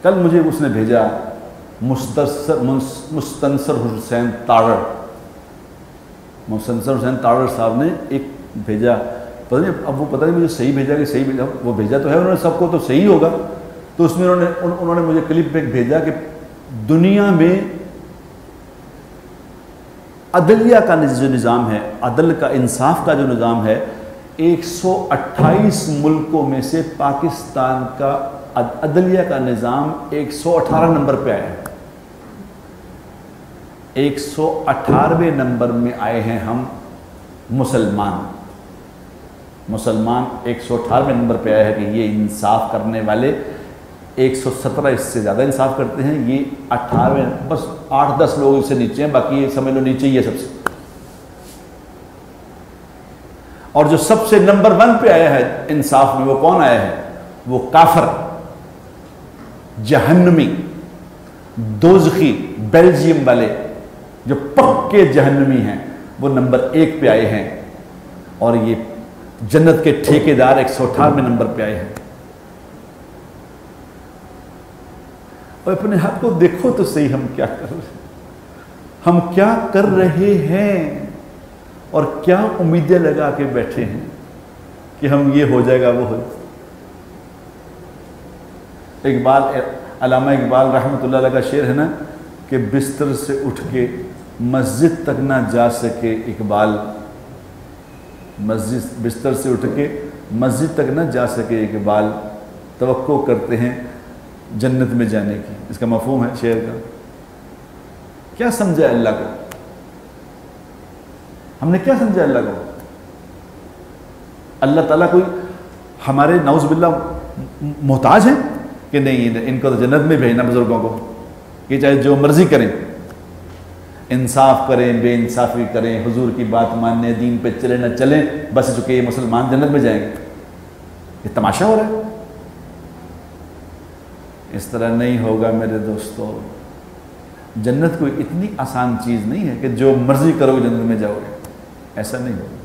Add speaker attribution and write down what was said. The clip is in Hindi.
Speaker 1: कल मुझे उसने भेजा मुस्तनसर हुसैन तारड़, मुस्तनसर हुसैन तारड़ साहब ने एक भेजा, पता नहीं अब वो पता नहीं मुझे सही भेजा कि सही भेजा, वो भेजा तो है उन्होंने सबको तो सही होगा। तो उसमें उन्होंने मुझे क्लिप में भेजा कि दुनिया में अदलिया का जो निज़ाम है, अदल का, इंसाफ का जो निज़ाम है, 128 मुल्कों में से पाकिस्तान का अदलिया का निज़ाम 118 नंबर पे आया है। 118वें नंबर में आए हैं हम मुसलमान। 118वें नंबर पे आया है कि ये इंसाफ करने वाले, 117 इससे ज़्यादा इंसाफ करते हैं, ये 18वें, बस 8-10 लोग इससे नीचे हैं, बाकी ये समझ लो नीचे ही है सबसे। और जो सबसे नंबर 1 पे आया है इंसाफ में, वो कौन आया है? वो काफर, जहन्नमी, दोज़खी, बेल्जियम वाले जो पक्के जहन्नमी हैं, वो नंबर 1 पे आए हैं। और ये जन्नत के ठेकेदार 118वें नंबर पे आए हैं। और अपने हाथ को देखो तो सही, हम क्या कर रहे हैं, हम क्या कर रहे हैं और क्या उम्मीदें लगा के बैठे हैं कि हम ये हो जाएगा वो हो। इकबाल, अल्लामा इकबाल रहमतुल्लाह अलैह का शेर है ना कि बिस्तर से उठ के मस्जिद तक ना जा सके इकबाल, मस्जिद, बिस्तर से उठ के मस्जिद तक ना जा सके इकबाल, तवक्को करते हैं जन्नत में जाने की। इसका मफहूम है शेर का। क्या समझा अल्लाह को? हमने क्या समझा अल्लाह को? अल्लाह ताला कोई हमारे नाउज़-बिल्लाह मोहताज है कि नहीं, इनको तो जन्नत में भेजना बुजुर्गों को, कि चाहे जो मर्जी करें, इंसाफ करें, बेइंसाफी करें, हुजूर की बात मानने, दीन पे चले न चलें, बस चुके ये मुसलमान जन्नत में जाएंगे। ये तमाशा हो रहा है। इस तरह नहीं होगा मेरे दोस्तों। जन्नत कोई इतनी आसान चीज़ नहीं है कि जो मर्जी करोगे जन्नत में जाओगे, ऐसा नहीं होगा।